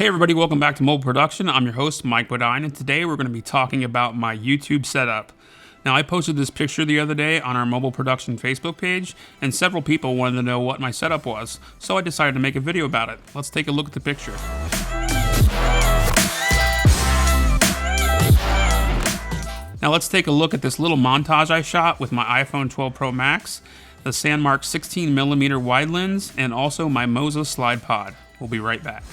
Hey everybody, welcome back to Mobile Production. I'm your host, Mike Bodine, and today we're going to be talking about my YouTube setup. Now, I posted this picture the other day on our Mobile Production Facebook page, and several people wanted to know what my setup was, so I decided to make a video about it. Let's take a look at the picture. Now let's take a look at this little montage I shot with my iPhone 12 Pro Max, the Sandmark 16mm wide lens, and also my Moza slide pod. We'll be right back.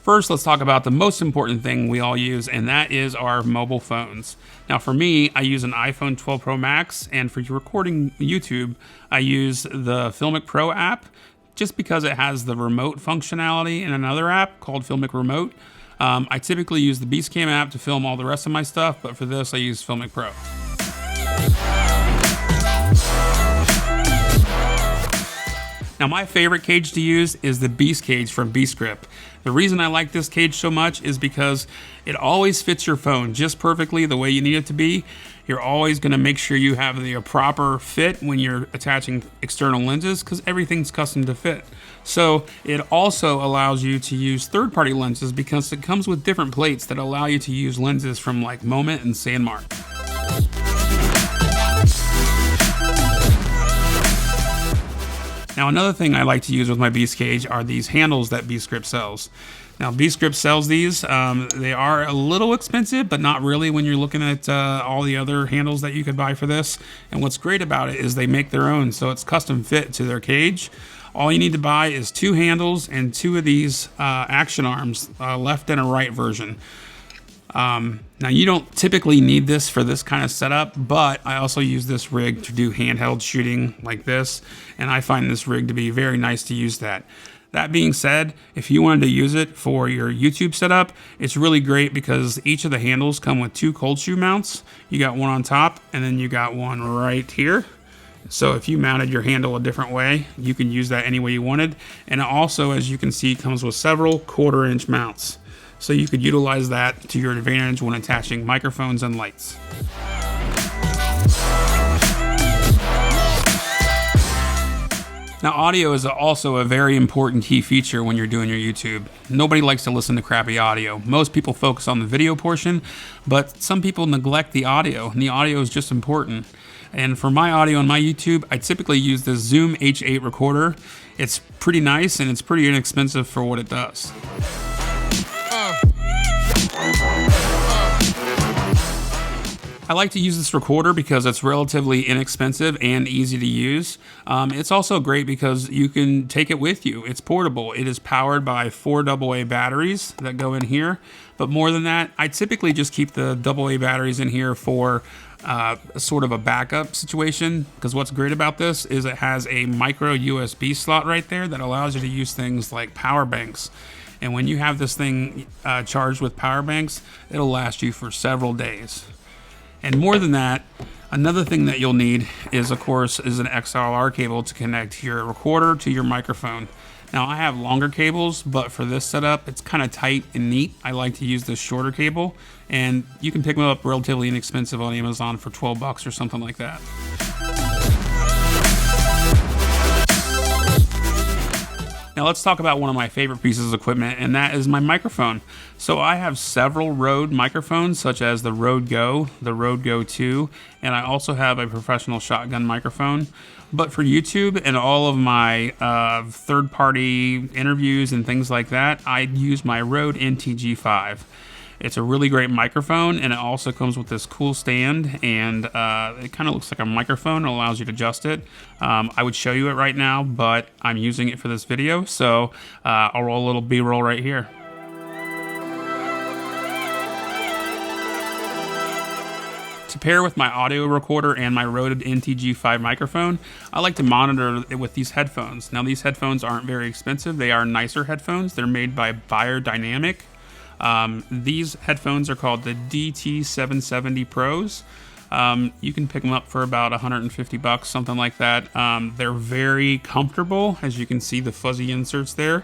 First, let's talk about the most important thing we all use, and that is our mobile phones. Now for me, I use an iPhone 12 Pro Max, and for recording YouTube, I use the Filmic Pro app, just because it has the remote functionality in another app called Filmic Remote. I typically use the Beastcam app to film all the rest of my stuff, but for this, I use Filmic Pro. Now my favorite cage to use is the Beastcage from Beastgrip. The reason I like this cage so much is because it always fits your phone just perfectly the way you need it to be. You're always going to make sure you have the proper fit when you're attaching external lenses because everything's custom to fit. So it also allows you to use third-party lenses because it comes with different plates that allow you to use lenses from like Moment and Sandmark. Now another thing I like to use with my Beastcage are these handles that Beastgrip sells. Now Beastgrip sells these. They are a little expensive, but not really when you're looking at all the other handles that you could buy for this. And what's great about it is they make their own, so it's custom fit to their cage. All you need to buy is 2 handles and 2 of these action arms, left and a right version. Now you don't typically need this for this kind of setup, but I also use this rig to do handheld shooting like this, and I find this rig to be very nice to use that. That being said, if you wanted to use it for your YouTube setup, it's really great because each of the handles come with 2 cold shoe mounts. You got one on top, and then you got one right here. So if you mounted your handle a different way, you can use that any way you wanted. And it also, as you can see, comes with several 1/4-inch mounts. So you could utilize that to your advantage when attaching microphones and lights. Now audio is also a very important key feature when you're doing your YouTube. Nobody likes to listen to crappy audio. Most people focus on the video portion, but some people neglect the audio, and the audio is just important. And for my audio on my YouTube, I typically use this Zoom H8 recorder. It's pretty nice and it's pretty inexpensive for what it does. I like to use this recorder because it's relatively inexpensive and easy to use. It's also great because you can take it with you. It's portable. It is powered by 4 AA batteries that go in here. But more than that, I typically just keep the AA batteries in here for sort of a backup situation, because what's great about this is it has a micro USB slot right there that allows you to use things like power banks. And when you have this thing charged with power banks, it'll last you for several days. And more than that, another thing that you'll need is, of course, is an XLR cable to connect your recorder to your microphone. Now, I have longer cables, but for this setup, it's kind of tight and neat. I like to use this shorter cable, and you can pick them up relatively inexpensive on Amazon for 12 bucks or something like that. Now let's talk about one of my favorite pieces of equipment, and that is my microphone. So I have several Rode microphones, such as the Rode Go, the Rode Go 2, and I also have a professional shotgun microphone. But for YouTube and all of my third-party interviews and things like that, I use my Rode NTG5. It's a really great microphone, and it also comes with this cool stand, and it kind of looks like a microphone. It allows you to adjust it. I would show you it right now, but I'm using it for this video, so I'll roll a little B-roll right here. To pair with my audio recorder and my Rode NTG5 microphone, I like to monitor it with these headphones. Now these headphones aren't very expensive. They are nicer headphones. They're made by Dynamic. These headphones are called the DT770 Pros. You can pick them up for about 150 bucks, something like that. They're very comfortable, as you can see the fuzzy inserts there.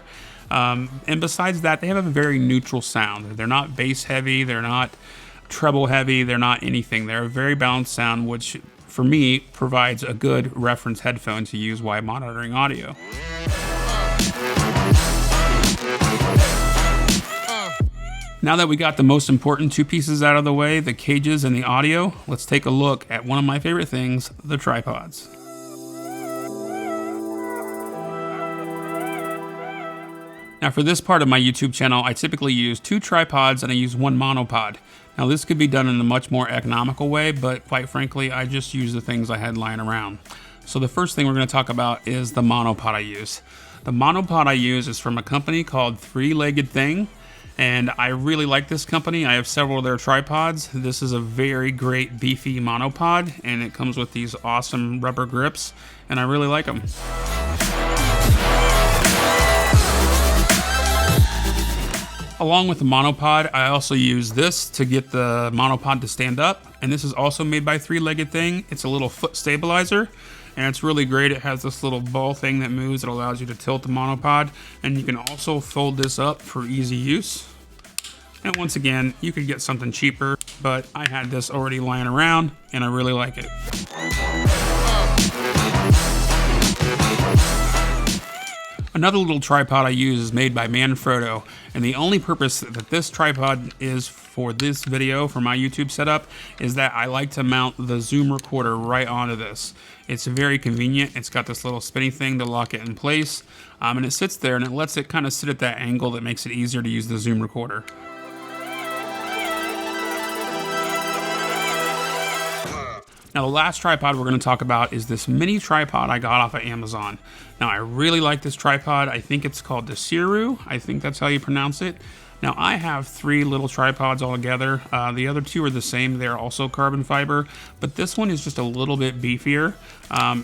And besides that, they have a very neutral sound. They're not bass heavy, they're not treble heavy, they're not anything. They're a very balanced sound, which for me provides a good reference headphone to use while monitoring audio. Now that we got the most important two pieces out of the way, the cages and the audio, let's take a look at one of my favorite things, the tripods. Now for this part of my YouTube channel, I typically use 2 tripods and I use 1 monopod. Now this could be done in a much more economical way, but quite frankly, I just use the things I had lying around. So the first thing we're going to talk about is the monopod I use. The monopod I use is from a company called 3-Legged Thing. And I really like this company. I have several of their tripods. This is a very great beefy monopod, and it comes with these awesome rubber grips, and I really like them. Along with the monopod, I also use this to get the monopod to stand up, and this is also made by 3-Legged Thing. It's a little foot stabilizer, and it's really great. It has this little ball thing that moves that allows you to tilt the monopod, and you can also fold this up for easy use. And once again, you could get something cheaper, but I had this already lying around and I really like it. Another little tripod I use is made by Manfrotto, and the only purpose that this tripod is for this video, for my YouTube setup, is that I like to mount the Zoom recorder right onto this. It's very convenient. It's got this little spinny thing to lock it in place, and it sits there and it lets it kind of sit at that angle that makes it easier to use the Zoom recorder. Now the last tripod we're going to talk about is this mini tripod I got off of Amazon. Now I really like this tripod. I think it's called the Siru. I think that's how you pronounce it. Now I have 3 little tripods all together. The other 2 are the same. They're also carbon fiber, but this one is just a little bit beefier.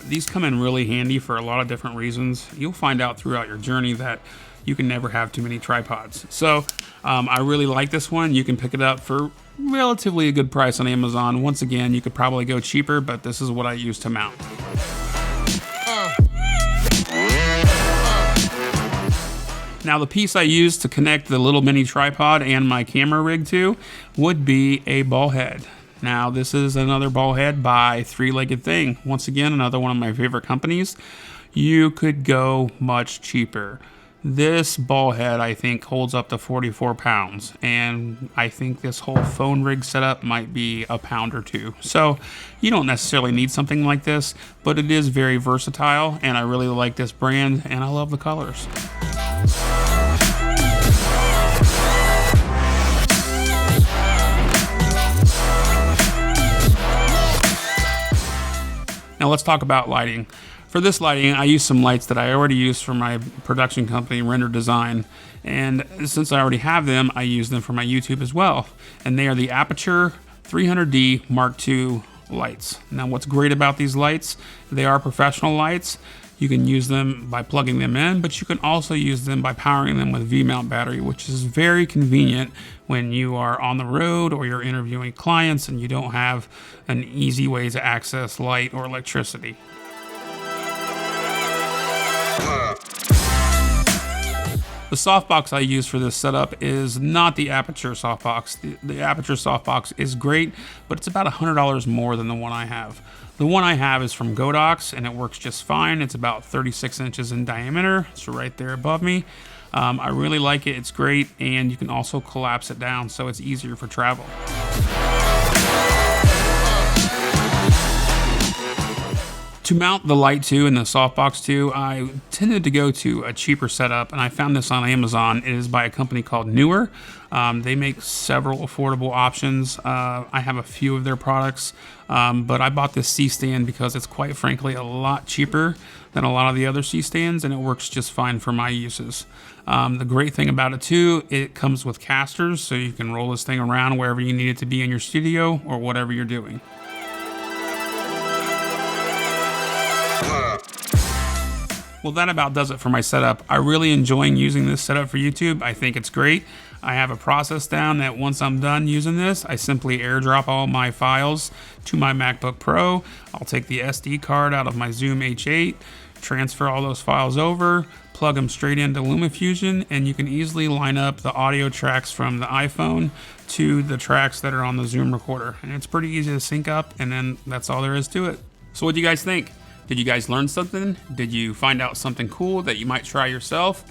These come in really handy for a lot of different reasons. You'll find out throughout your journey that you can never have too many tripods. So I really like this one. You can pick it up for relatively a good price on Amazon. Once again, you could probably go cheaper, but this is what I use to mount. Now the piece I use to connect the little mini tripod and my camera rig to would be a ball head. Now this is another ball head by 3-Legged Thing. Once again, another one of my favorite companies. You could go much cheaper. This ball head, I think, holds up to 44 pounds, and I think this whole phone rig setup might be a pound or 2. So you don't necessarily need something like this, but it is very versatile, and I really like this brand, and I love the colors. Now let's talk about lighting. For this lighting, I use some lights that I already use for my production company, Rndr Design. And since I already have them, I use them for my YouTube as well. And they are the Aperture 300D Mark II lights. Now what's great about these lights, they are professional lights. You can use them by plugging them in, but you can also use them by powering them with V-mount battery, which is very convenient when you are on the road or you're interviewing clients and you don't have an easy way to access light or electricity. The softbox I use for this setup is not the Aperture softbox. The Aperture softbox is great, but it's about $100 more than the one I have. The one I have is from Godox, and it works just fine. It's about 36 inches in diameter. It's right there above me. I really like it. It's great, and you can also collapse it down so it's easier for travel. To mount the Light 2 and the Softbox 2, I tended to go to a cheaper setup, and I found this on Amazon. It is by a company called Newer. They make several affordable options. I have a few of their products, but I bought this CStand because it's quite frankly a lot cheaper than a lot of the other CStands, and it works just fine for my uses. The great thing about it too, it comes with casters, so you can roll this thing around wherever you need it to be in your studio or whatever you're doing. Well, that about does it for my setup. I really enjoy using this setup for YouTube. I think it's great. I have a process down that once I'm done using this, I simply airdrop all my files to my MacBook Pro. I'll take the SD card out of my Zoom H8, transfer all those files over, plug them straight into Lumafusion, and you can easily line up the audio tracks from the iPhone to the tracks that are on the Zoom recorder. And it's pretty easy to sync up, and then that's all there is to it. So what do you guys think? Did you guys learn something? Did you find out something cool that you might try yourself?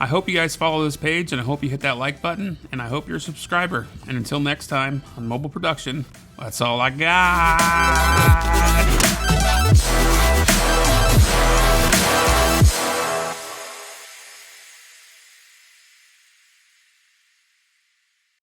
I hope you guys follow this page, and I hope you hit that like button, and I hope you're a subscriber. And until next time on Mobile Production, that's all I got.